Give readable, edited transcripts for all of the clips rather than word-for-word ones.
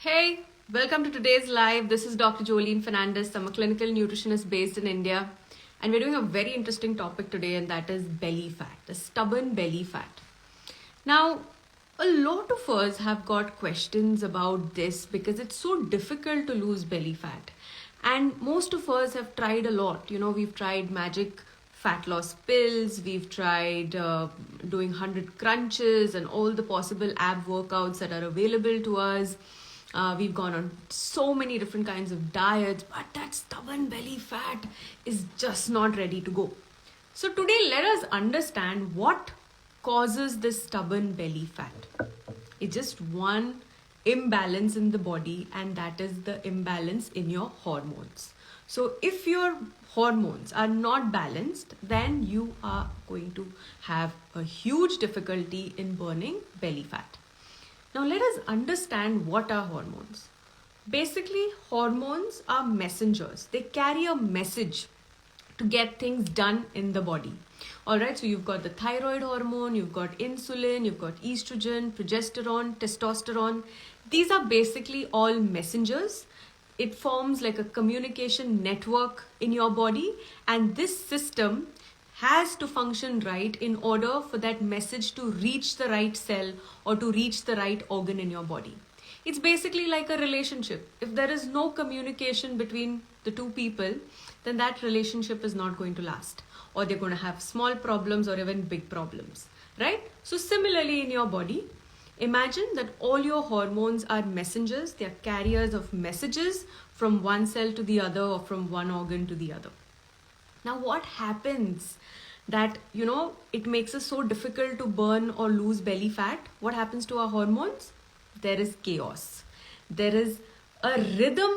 Hey, welcome to today's live. This is Dr. Jolene Fernandez. I'm a clinical nutritionist based in India. And we're doing a very interesting topic today, and that is belly fat, the stubborn belly fat. Now, a lot of us have got questions about this because it's so difficult to lose belly fat. And most of us have tried a lot. We've tried magic fat loss pills, we've tried doing 100 crunches and all the possible ab workouts that are available to us. We've gone on so many different kinds of diets, but that stubborn belly fat is just not ready to go. So today, let us understand what causes this stubborn belly fat. It's just one imbalance in the body, and that is the imbalance in your hormones. So if your hormones are not balanced, then you are going to have a huge difficulty in burning belly fat. Now let us understand what are hormones. Basically, hormones are messengers. They carry a message to get things done in the body. Alright, so you've got the thyroid hormone, you've got insulin, you've got estrogen, progesterone, testosterone. These are basically all messengers. It forms like a communication network in your body, and this system has to function right in order for that message to reach the right cell or to reach the right organ in your body. It's basically like a relationship. If there is no communication between the two people, then that relationship is not going to last, or they're going to have small problems or even big problems, right? So similarly in your body, imagine that all your hormones are messengers. They are carriers of messages from one cell to the other or from one organ to the other. Now, what happens that, it makes it so difficult to burn or lose belly fat? What happens to our hormones? There is chaos. There is a rhythm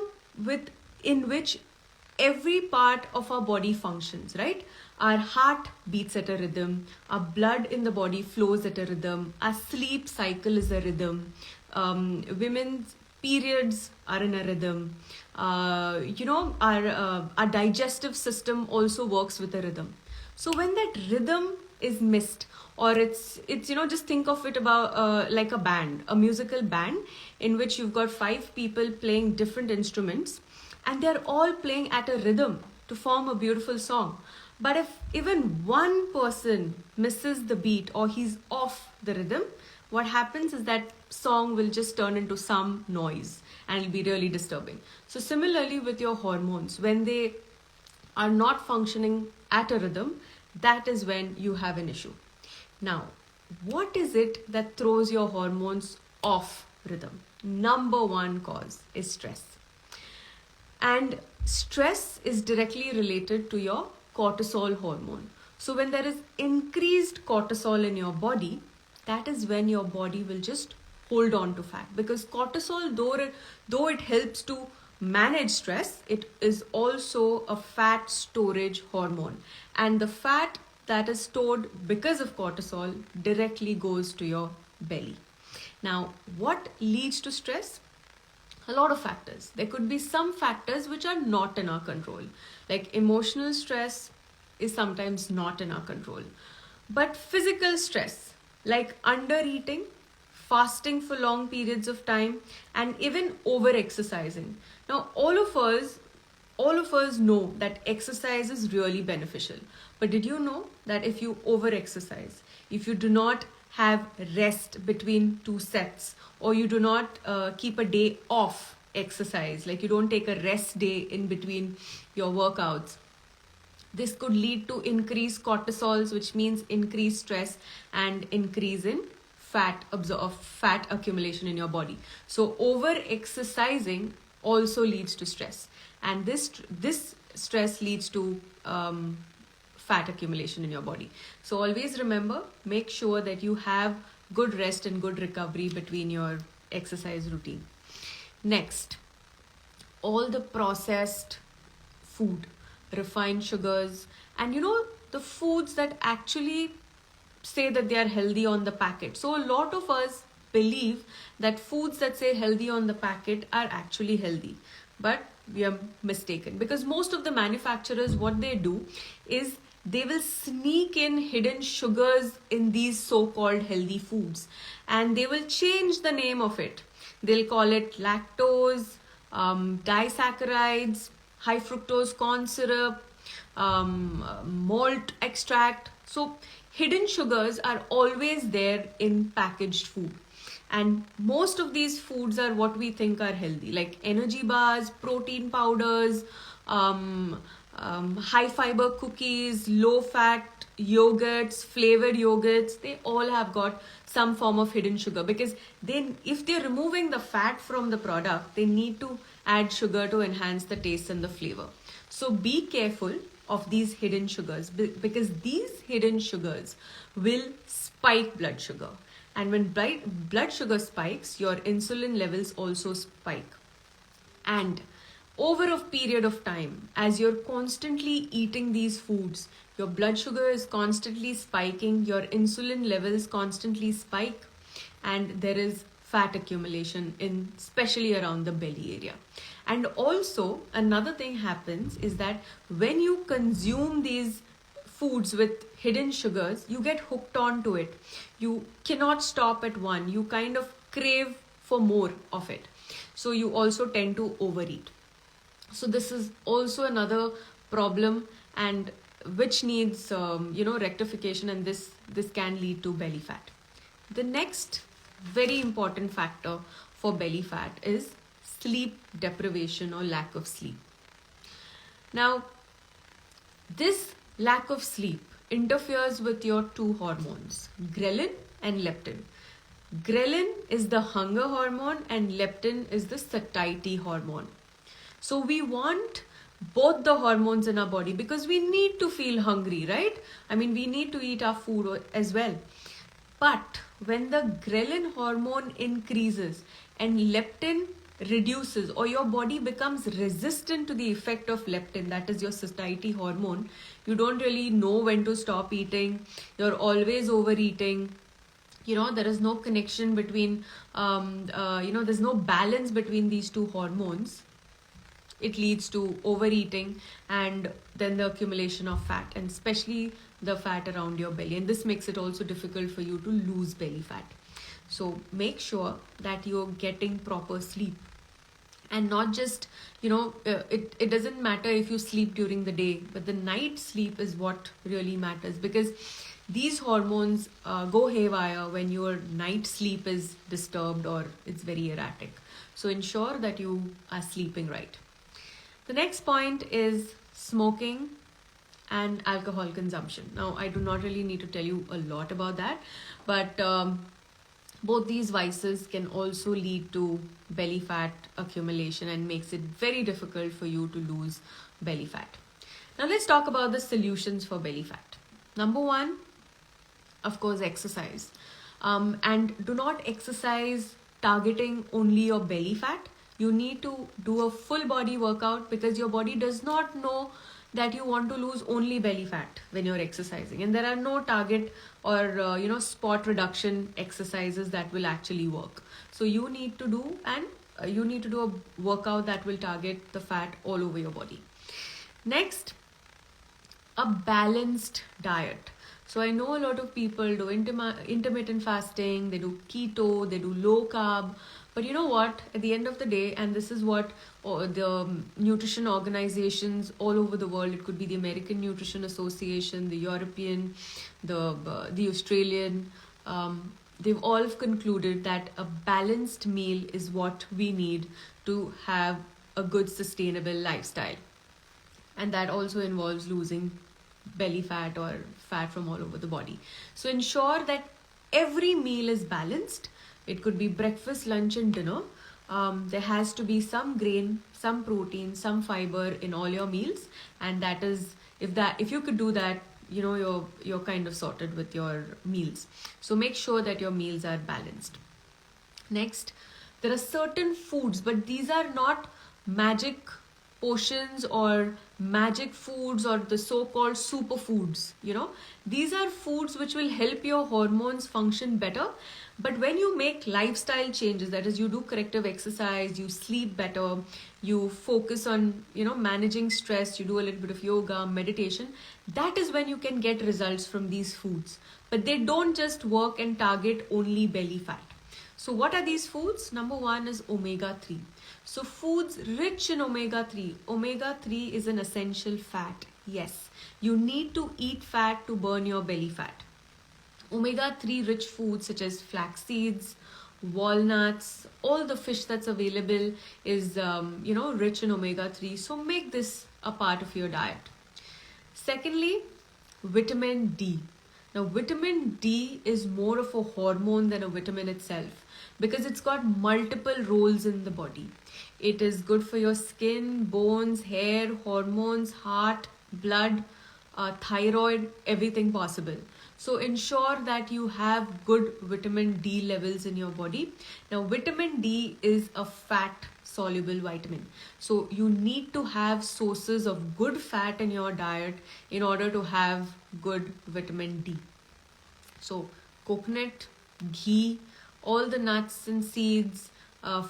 in which every part of our body functions, right? Our heart beats at a rhythm. Our blood in the body flows at a rhythm. Our sleep cycle is a rhythm. Women's periods are in a rhythm. Our digestive system also works with a rhythm. So when that rhythm is missed, or it's just think of it about like a musical band in which you've got 5 people playing different instruments, and they're all playing at a rhythm to form a beautiful song. But if even one person misses the beat or he's off the rhythm, what happens is that song will just turn into some noise and it'll be really disturbing. So similarly with your hormones, when they are not functioning at a rhythm, that is when you have an issue. Now, what is it that throws your hormones off rhythm? Number one cause is stress. And stress is directly related to your cortisol hormone. So when there is increased cortisol in your body, that is when your body will just hold on to fat. Because cortisol, though it helps to manage stress, it is also a fat storage hormone. And the fat that is stored because of cortisol directly goes to your belly. Now, what leads to stress? A lot of factors. There could be some factors which are not in our control. Like emotional stress is sometimes not in our control. But physical stress, like undereating, fasting for long periods of time, and even over-exercising. Now, all of us know that exercise is really beneficial. But did you know that if you over-exercise, if you do not have rest between 2 sets, or you do not keep a day off exercise, like you don't take a rest day in between your workouts, this could lead to increased cortisols, which means increased stress and increase in fat accumulation in your body. So over exercising also leads to stress, and this stress leads to fat accumulation in your body. So always remember, make sure that you have good rest and good recovery between your exercise routine. Next, all the processed food, refined sugars, and the foods that actually say that they are healthy on the packet. So a lot of us believe that foods that say healthy on the packet are actually healthy, but we are mistaken, because most of the manufacturers, what they do is they will sneak in hidden sugars in these so-called healthy foods, and they will change the name of it. They'll call it lactose, disaccharides, high fructose corn syrup, malt extract. So hidden sugars are always there in packaged food. And most of these foods are what we think are healthy, like energy bars, protein powders, high fiber cookies, low fat yogurts, flavored yogurts. They all have got some form of hidden sugar, because then if they're removing the fat from the product, they need to add sugar to enhance the taste and the flavor. So be careful of these hidden sugars, because these hidden sugars will spike blood sugar. And when blood sugar spikes, your insulin levels also spike. And over a period of time, as you're constantly eating these foods, your blood sugar is constantly spiking, your insulin levels constantly spike, and there is fat accumulation in especially around the belly area. And also another thing happens is that when you consume these foods with hidden sugars, you get hooked on to it. You cannot stop at one. You kind of crave for more of it. So you also tend to overeat. So this is also another problem, and which needs rectification, and this can lead to belly fat. The next very important factor for belly fat is sleep deprivation or lack of sleep. Now, this lack of sleep interferes with your two hormones, ghrelin and leptin. Ghrelin is the hunger hormone and leptin is the satiety hormone. So we want both the hormones in our body because we need to feel hungry, right? I mean, we need to eat our food as well. But when the ghrelin hormone increases and leptin reduces, or your body becomes resistant to the effect of leptin, that is your satiety hormone, you don't really know when to stop eating, you're always overeating, there is no connection between, there's no balance between these two hormones. It leads to overeating and then the accumulation of fat, and especially the fat around your belly. And this makes it also difficult for you to lose belly fat. So make sure that you're getting proper sleep. And not just, it doesn't matter if you sleep during the day, but the night sleep is what really matters, because these hormones go haywire when your night sleep is disturbed or it's very erratic. So ensure that you are sleeping right. The next point is smoking and alcohol consumption. Now, I do not really need to tell you a lot about that, but both these vices can also lead to belly fat accumulation and makes it very difficult for you to lose belly fat. Now, let's talk about the solutions for belly fat. Number one, of course, exercise. And do not exercise targeting only your belly fat. You need to do a full body workout, because your body does not know that you want to lose only belly fat when you're exercising. And there are no target or, spot reduction exercises that will actually work. So you need to do a workout that will target the fat all over your body. Next, a balanced diet. So I know a lot of people do intermittent fasting, they do keto, they do low carb. But you know what? At the end of the day, and this is what the nutrition organizations all over the world, it could be the American Nutrition Association, the European, the Australian, they've all concluded that a balanced meal is what we need to have a good sustainable lifestyle. And that also involves losing belly fat or fat from all over the body. So ensure that every meal is balanced. It could be breakfast, lunch and dinner. There has to be some grain, some protein, some fiber in all your meals. And that is, if you could do that, you're kind of sorted with your meals. So make sure that your meals are balanced. Next, there are certain foods, but these are not magic potions or magic foods or the so-called superfoods. These are foods which will help your hormones function better. But when you make lifestyle changes, that is, you do corrective exercise, you sleep better, you focus on, managing stress, you do a little bit of yoga, meditation, that is when you can get results from these foods. But they don't just work and target only belly fat. So what are these foods? Number one is omega-3. So foods rich in omega-3. Omega-3 is an essential fat. Yes, you need to eat fat to burn your belly fat. Omega-3 rich foods such as flax seeds, walnuts, all the fish that's available is rich in omega-3. So make this a part of your diet. Secondly, vitamin D. Now, vitamin D is more of a hormone than a vitamin itself because it's got multiple roles in the body. It is good for your skin, bones, hair, hormones, heart, blood, thyroid, everything possible. So ensure that you have good vitamin D levels in your body. Now, vitamin D is a fat soluble vitamin. So you need to have sources of good fat in your diet in order to have good vitamin D. So coconut, ghee, all the nuts and seeds,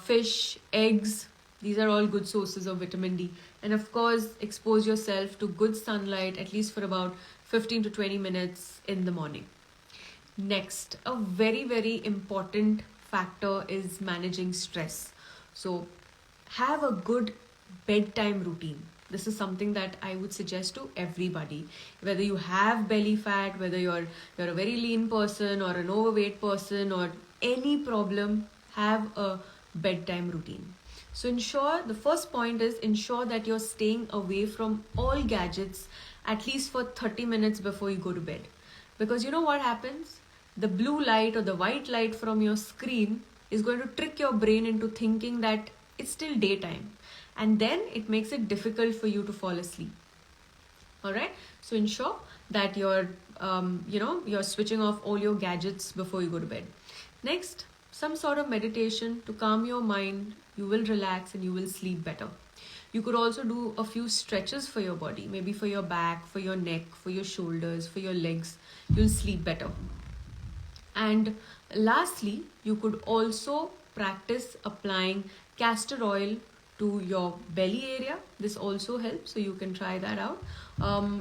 fish, eggs, these are all good sources of vitamin D. And of course, expose yourself to good sunlight at least for about 15 to 20 minutes in the morning. Next, a very, very important factor is managing stress. So have a good bedtime routine. This is something that I would suggest to everybody. Whether you have belly fat, whether you're a very lean person or an overweight person or any problem, have a bedtime routine. So the first point is ensure that you're staying away from all gadgets at least for 30 minutes before you go to bed. Because you know what happens? The blue light or the white light from your screen is going to trick your brain into thinking that it's still daytime. And then it makes it difficult for you to fall asleep. All right. So ensure that you're switching off all your gadgets before you go to bed. Next, some sort of meditation to calm your mind. You will relax and you will sleep better. You could also do a few stretches for your body, maybe for your back, for your neck, for your shoulders, for your legs. You'll sleep better. And lastly, you could also practice applying castor oil to your belly area. This also helps, so you can try that out.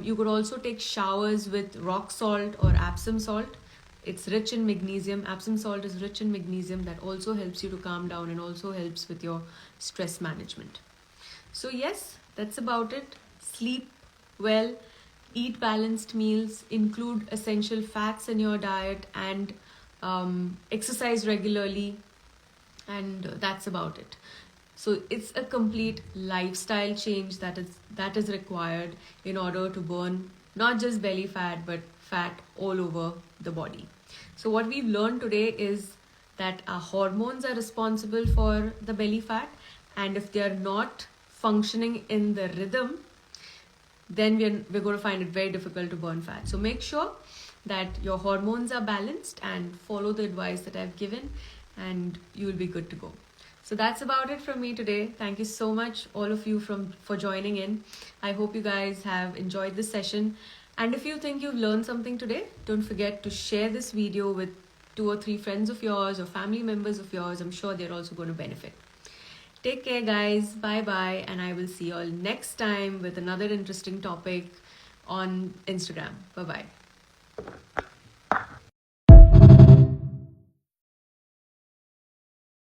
You could also take showers with rock salt or Epsom salt. It's rich in magnesium. Epsom salt is rich in magnesium. That also helps you to calm down and also helps with your stress management. So yes, that's about it. Sleep well, eat balanced meals, include essential fats in your diet, and exercise regularly, and that's about it. So it's a complete lifestyle change that is required in order to burn not just belly fat but fat all over the body. So what we've learned today is that our hormones are responsible for the belly fat, and if they are not functioning in the rhythm, then we're going to find it very difficult to burn fat. So make sure that your hormones are balanced and follow the advice that I've given, and you will be good to go. So that's about it from me today. Thank you so much, all of you, for joining in. I hope you guys have enjoyed this session. And if you think you've learned something today, don't forget to share this video with 2 or 3 friends of yours or family members of yours. I'm sure they're also going to benefit. Take care, guys. Bye-bye. And I will see you all next time with another interesting topic on Instagram. Bye-bye.